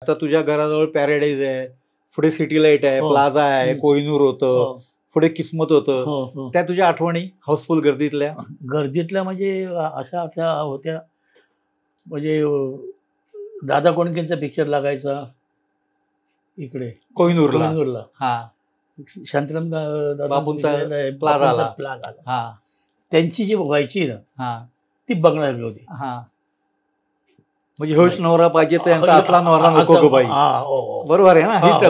आता तुझ्या घराजवळ पॅराडाईज आहे, पुढे सिटी लाईट आहे, प्लाझा आहे, कोहिनूर होतं, पुढे किस्मत होतं. त्या तुझ्या आठवणी हाऊसफुल गर्दीतल्या म्हणजे अशा त्या होत्या. म्हणजे दादा कोंडकेंचा पिक्चर लागायचा इकडे कोहिनूरला. शांताराम बापूंचा प्लाझा. त्यांची जी व्हायची ना ती बघणारी होती. म्हणजे होश नवरा पाहिजे तर यांचा असला नवरा नको गो बाई. बरोबर आहे ना. हिट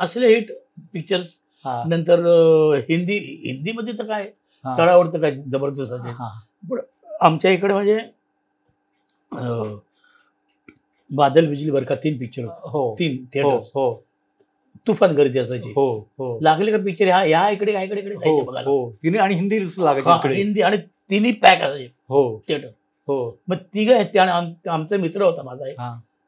असले हिट पिक्चर्स. नंतर हिंदीमध्ये तर काय चढावरतं काय जबरदस्त असेल. पण आमच्या इकडे म्हणजे बादल बिजली बरका 3 पिक्चर होते. 3 थिएटर. तुफान गर्दी असायची. लागले का पिक्चर ह्या इकडे जायचे बघायला. आणि हिंदी लागायची. हिंदी आणि तिन्ही पॅक असायचे थिएटर. मग तिघ आमचा मित्र होता माझा एक,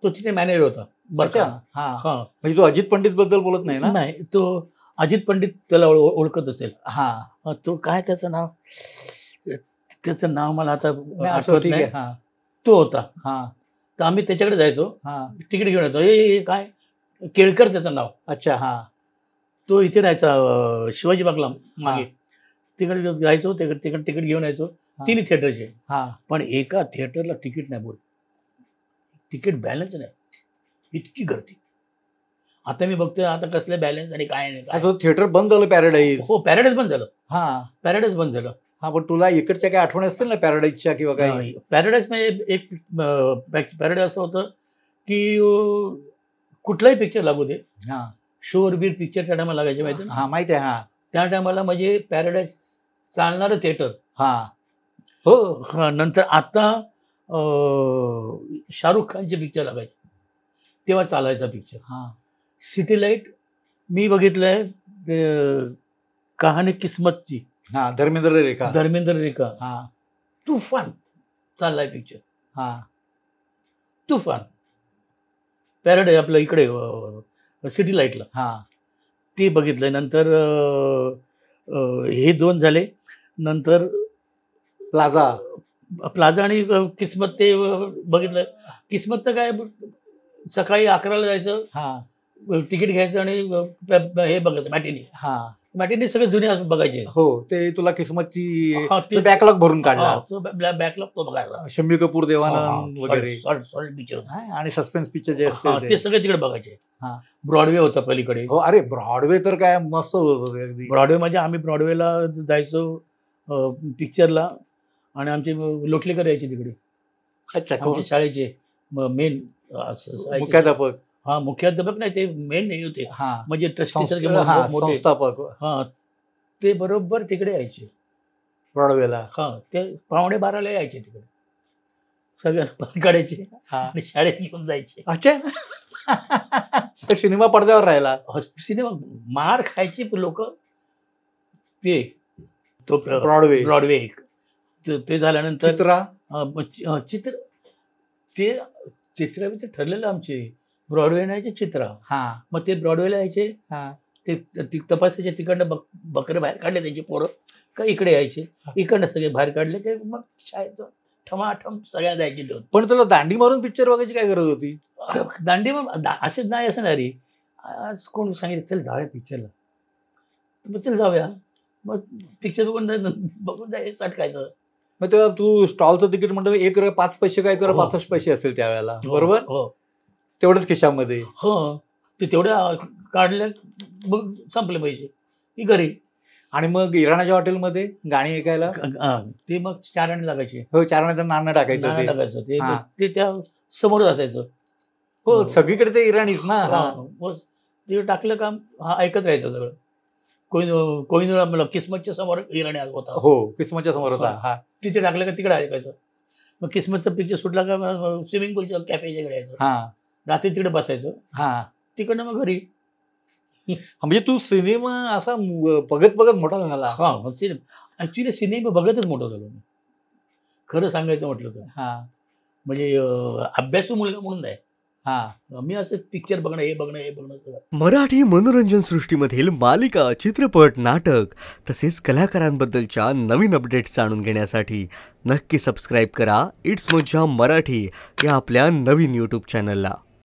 तो तिथे मॅनेजर होता. म्हणजे तो अजित पंडित बद्दल बोलत नाही ना? नाही, तो अजित पंडित त्याला ओळखत असेल. तो काय त्याचं नाव मला आता आठवत नाही. तो होता. तर आम्ही त्याच्याकडे जायचो, तिकीट घेऊन येतो. हे काय केळकर त्याचं नाव. अच्छा. तो इथे राहायचा शिवाजी बागला मागे. तिकडे जायचो, तिकीट घेऊन यायचो. 3 थिएटरचे. पण एका थिएटरला तिकीट नाही, बोल तिकीट बॅलन्स नाही, इतकी गर्दी. आता मी बघतोय आता कसले बॅलन्स आणि काय नाही. थिएटर बंद झालं पॅराडाईज. पॅराडाईज बंद झालं. पॅराडाईज बंद झालं. पण तुला इकडच्या काही आठवणी असतील ना पॅराडाईजच्या किंवा काय? पॅराडाईज म्हणजे एक पॅराडाईज असं होतं की कुठलाही पिक्चर लागू दे, शोरवीर पिक्चर त्या टायमाला लागायचे माहिती आहे. त्या टायमाला म्हणजे पॅराडाईज चालणारं थिएटर. नंतर आता शाहरुख खानचे पिक्चर लागायचे, तेव्हा चालायचा पिक्चर. सिटी लाईट मी बघितलंय, कहाणी किस्मतची. धर्मेंद्र रेखा. तुफान चाललाय पिक्चर. तुफान. पॅराडाईज आपलं इकडे सिटी लाईटला ते बघितलंय. नंतर हे 2 झाले. नंतर प्लाझा आणि किस्मत ते बघितलं. किस्मत तर काय सकाळी 11ला जायचं, तिकीट घ्यायचं आणि हे बघायचं मॅटिनी सगळे जुने बघायचे. ते तुला किस्मतची बॅकलॉग भरून काढला. बॅकलॉग तो बघायचा. शम्मी कपूर, देवानंद वगैरे पिक्चर आणि सस्पेन्स पिक्चर जे असते ते सगळे तिकडे बघायचे. ब्रॉडवे होता पलीकडे. अरे ब्रॉडवे तर काय मस्त होतं अगदी. ब्रॉडवे म्हणजे आम्ही ब्रॉडवेला जायचो पिक्चरला, आणि आमचे लोटलेकर यायचे तिकडे. अच्छा. शाळेचे मेन मुख्याध्यापक. मुख्याध्यापक नाही, ते मेन नाही होते, म्हणजे ट्रस्टी संस्थापक. ते बरोबर तिकडे यायचे ब्रॉडवेला. ते 11:15 यायचे तिकडे. सगळ्यांना पार काढायचे आणि शाळेत घेऊन जायचे. अच्छा. सिनेमा पडद्यावर राहिला. सिनेमा मार खायची लोक. ते तो ब्रॉडवे एक. ते झाल्यानंतर चित्र ते ठरलेलं आमचे. ब्रॉडवे यायचे चित्रा. मग ते ब्रॉडवेला यायचे, ते तपासायचे. तिकडनं बकरे बाहेर काढले त्यांची पोरं का इकडे यायचे. इकडनं सगळे बाहेर काढले की मग शाळेचं ठमाठम सगळ्या द्यायचे. पण तुला दांडी मारून पिक्चर बघायची काय गरज होती? दांडी असेच नाही असं नाही रे. आज कोण सांगितलं चल जाऊया पिक्चरला, मग चल जाऊया. मग पिक्चर बघून जायचं, अटकायचं. मग तेव्हा तू स्टॉलचं तिकीट म्हणतो 1 रुपया 5 पैसे काय करा 65 पैसे असेल त्यावेळेला. बरोबर. तेवढंच खिशामध्ये. ते तेवढ्या काढल्या, मग संपले पैसे की घरी. आणि मग इराणाच्या हॉटेलमध्ये गाणी ऐकायला ते मग 4 आणे लागायचे. 4 आणे नाणं टाकायचं. ते त्या समोरच असायचं. सगळीकडे ते इराणीच ना. ते टाकलं काम ऐकत राहायचं सगळं. कोहिनूर किस्मतच्या समोर इराणी होता. किस्मतच्या समोर होता. तिथे टाकलं का तिकडे ऐकायचं. मग किस्मतचा पिक्चर सुटला का स्विमिंग पूलच्या कॅफेच्याकडे यायचं. रात्री तिकडे बसायचं. तिकडनं मग घरी. म्हणजे तू सिनेमा असा बघत मोठा झाला. ऍक्च्युली सिनेमा बघतच मोठं झालो मी, खरं सांगायचं म्हटलं तर. म्हणजे अभ्यासू मुलगा म्हणून नाही. मी असं पिक्चर बघणं हे बघणं. मराठी मनोरंजन सृष्टीमधील मालिका, चित्रपट, नाटक तसेच कलाकारांबद्दलच्या नवीन अपडेट्स जाणून घेण्यासाठी नक्की सबस्क्राईब करा इट्स मज्जा मराठी या आपल्या नवीन यूट्यूब चॅनलला.